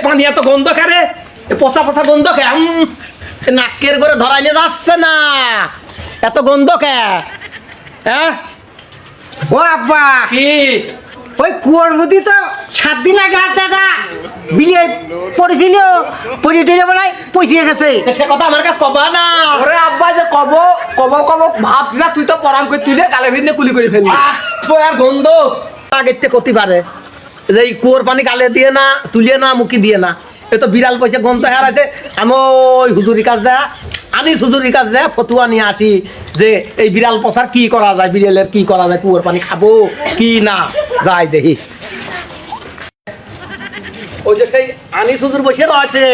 পানি এত গন্ধ খারে, পচা পচা গন্ধ খে, নাকের করে ধরাইলে যাচ্ছে না, এত গন্ধ খে। হ্যাঁ ও আব্বা, কি ওই কুয়োর মধ্যে তো 7 দিন আগে একটা বিলে পড়েছিল, পড়ে টেলে বেলায় পচিয়ে গেছে। সে কথা আমার কাছে কবা না। ওরে আব্বা যে কব কব কব ভাব যা, তুই তো পরাম করে তুলে গালে ভিতরে কুলি করে ফেললি। আর গন্ধ আগের থেকে করতে পারে যে এই কুয়োর পানি গালে দিয়ে না, তুলিয়ে না, মুখি দিয়ে না, এ তো বিড়াল পয়সা গন্ধ হারাইছে। আমি ওই হুজুরির কাছে যা আনিস, হুজুরির কাছে যা ফতুয়া নিয়ে আসি যে এই বিড়াল পচার কি করা যায়, বিড়ালের কি করা যায়, কুয়োর পানি খাবো কি না, যাই দেখি। ওই যে সেই আনিস হুজুর বসে রয়েছে,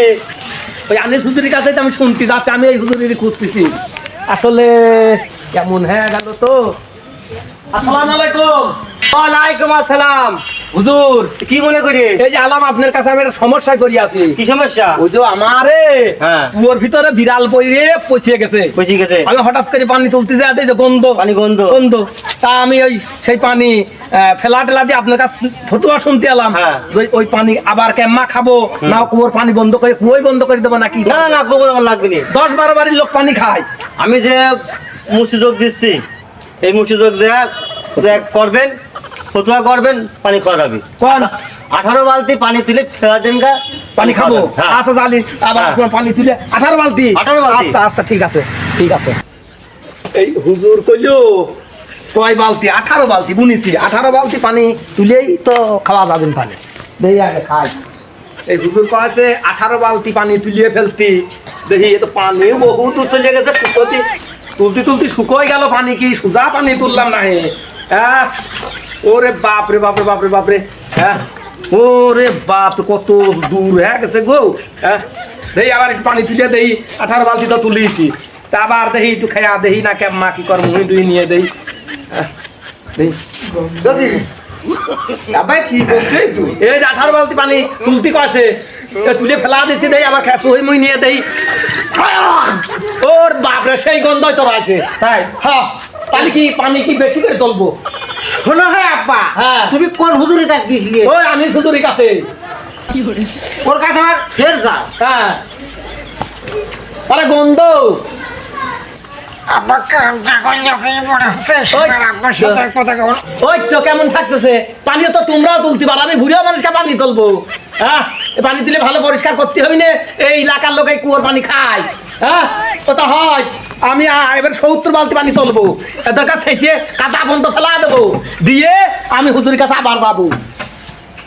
ওই আনিস হুজুরির কাছে আমি শুনতে যাচ্ছি, আমি এই হুজুরির খুঁজতেছি। আসলে কেমন হয়ে গেল তো। আসসালামু আলাইকুম। ওয়ালাইকুম আসসালাম। হুজুর কি মনে করি? এই যে আলাম আপনার কাছে আমি একটা সমস্যায় করি আছি। কি সমস্যা? ওই যে আমারে হ্যাঁ। কুয়োর ভিতরে বিড়াল পড়ে পচিয়ে গেছে। পচিয়ে গেছে? আমি হঠাৎ করে পানি তুলতে যাই, যে গন্ধ, পানি গন্ধ গন্ধ। তা আমি ওই সেই পানি ফেলা টেলা দিয়ে আপনার কাছে ফতুয়া শুনতে এলাম। হ্যাঁ। ওই পানি আবার কেম্মা খাবো না, কুয়োর পানি বন্ধ করে কুয়োই বন্ধ করে দেবো নাকি? না না, গোবর লাগবে না। 10-12 বাড়ির লোক পানি খায়। আমি যে মুর্শিদক দিচ্ছি, এই মুর্শিদক যে করবেন, ফতুয়া করবেন, পানি খাওয়াবি। কোন 18 বালতি পানি তুলে ফেলা দেন গা, পানি খাবো? হ্যাঁ। আচ্ছা জালি, আবার হ্যাঁ। আপনার পানি তুলে 18 বালতি। 18 বালতি। আচ্ছা আচ্ছা, ঠিক আছে ঠিক আছে। এই হুজুর কইলো কয় বালতি? 18 বালতি বুনিছি। 18 বালতি পানি তুলেই তো খাওয়া যাবেন পানি, দেই আগে খাই। এই হুজুর কয়েছে 18 বালতি পানি তুলিয়ে ফেলতি, দেখি এ তো পানি বহুত চলে গেছে, ফুকতি তুলতে তুলতে শুকোই গেল পানি, কি সুজা পানি তুললাম না। হ্যাঁ, ওরে বাপরে বাপরে বাপরে বাপরে। হ্যাঁ, ওরে বাপ, কত দূর হয়ে গেছে গো। হ্যাঁ, দেখি আবার একটু পানি তুলে দেই, 18 বালতি তো তুলিয়েছি, তা আবার দেখি একটু খেয়া দেহি না কেমন কি কর, মুহি টুই নিয়ে দেই। আব্বা কি করছিস তুই? এই যে 18 বালতি পানি তুলতে কয়েছে, তুলে ফেলা দিচ্ছি, দেই আবার খেসু হই মুই নিয়ে দেই। ওর বাপরে, সেই গন্ধই তো আছে। তাই? হ্যাঁ, পানি কি বেশি করে তুলবো? শোনো হে আব্বা, হ্যাঁ। তুমি কোন হুজুরের কাছে গেছিলে? ওই আমি হুজুরির কাছে। ওর কাছে আমার ফের যাও। হ্যাঁ, আরে গন্ধ। আব্বা কামটা করলে হয়ে পড়ছে, আব্বার সাথে কথা কও। ওই তো কেমন থাকতেছে পানি, তো তোমরাও তুলতে পারো, আমি বুড়িও মানুষকে পানি তুলবো। হ্যাঁ, এই পানি তুলে ভালো পরিষ্কার করতে হবে না। এই এলাকার লোক এই কুয়োর পানি খায়। হ্যাঁ, কথা হয়। আমি এবার 70 বালতি পানি তুলবো, এদের কাছে শেষে কাদা বন্ধ ফেলা দেবো, দিয়ে আমি হুজুরের কাছে আবার যাবো।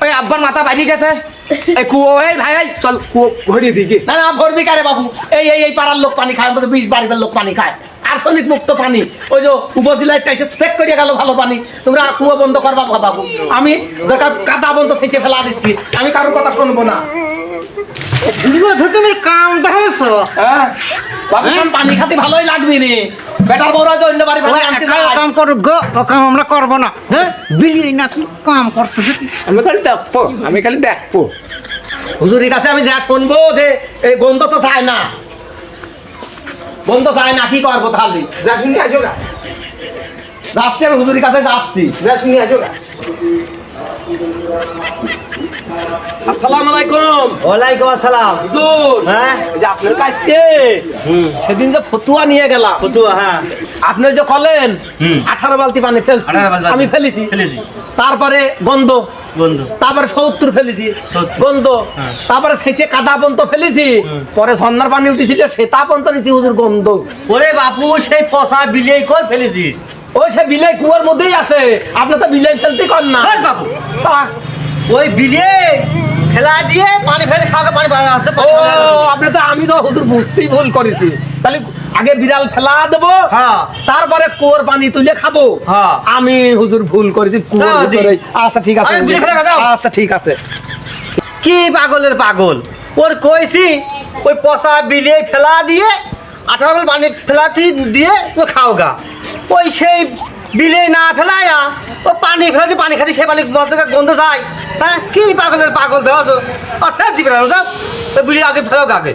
ওই আব্বার মাথা বাজি গেছে, এই কুয়ো, এই ভাই এই চল কুয়ো ভরিয়ে দিকে। না না, ভরবি কারে বাবু, এই পাড়ার লোক পানি খায়, 20 বাড়ির লোক পানি খায়, আর্সেনিক মুক্ত পানি। ওই যে উপজেলায় এসে চেক করে গেল ভালো পানি, তোমরা কুয়ো বন্ধ করবা বাবু। আমি কাদা বন্ধ শেষে ফেলা দিচ্ছি, আমি কারোর কথা শুনবো না। তুমি কাম দেখছো? হ্যাঁ বাবু, পানি খাতে ভালোই লাগবে রে, বেটার বড় যে অন্য বাড়ি ভালো আনতে যায়। কাম করুক গো, ও কাম আমরা করবো না। হ্যাঁ, বিলি না কি কাম করতেছে? আমি খালি দেখবো। হুজুরের কাছে আমি যা শুনবো যে এই গন্ধ তো চায় না, গন্ধ চায় না, কি করবো তাহলে? যা শুনি আসো না, যাচ্ছি আমি হুজুরের কাছে যাচ্ছি। যা শুনি আসো না। আসসালামু আলাইকুম। ওয়ালাইকুম আসসালাম। হুজুর, হ্যাঁ? এই যে আপনার কাছে সেদিন যে ফতুয়া নিয়ে গেলাম, ফতুয়া, হ্যাঁ। আপনি যে কলেন 18 বালতি পানি 18 বালতি আমি ফেলেছি, তারপরে গন্ধ, তারপরে 70 ফেলেছি, 70 গন্ধ, হ্যাঁ। তারপরে শেষে কাদা পন্ত ফেলেছি, পরে ঝর্ণার পানি উঠেছিল সেটা পন্ত নিয়েছি, হুজুর গন্ধ। ওরে বাপু, সেই পচা বিলেই কল ফেলেছিস? ওই সে বিলাই কুয়ার মধ্যেই আছে, আপনি তো বিলাই ফেলতে কর না। আরে বাপু, তা- ওই বিলে ফেলা দিয়ে পানি ফেলে খাওয়া, পানি আছে। ও, আপনি তো, আমি তো হুজুর বুঝতেই ভুল করেছি। তাহলে আগে বিড়াল ফেলা দেবো, হ্যাঁ। তারপরে কুয়োর পানি তুলে খাবো। হ্যাঁ। আমি হুজুর ভুল করেছি কুয়োর দাও দি। ভিতরে। আচ্ছা ঠিক আছে, আরে বিলে ফেলে দাও। আচ্ছা ঠিক আছে। কি পাগলের পাগল, ওর কইছি ওই পচা বিলে ফেলা দিয়ে 18 বালতি পানি ফেলাতি দিয়ে ও খাও গা। ওই সেই বিলে না ফেলায়া ও পানি ফেলাতে, পানি খাতি সেই পানি গন্ধ যায়। হ্যাঁ, কি পাগলের পাগল দেওয়া, আর ফেল দিবে না, যাও ওই বিলে আগে ফেলাও গা আগে।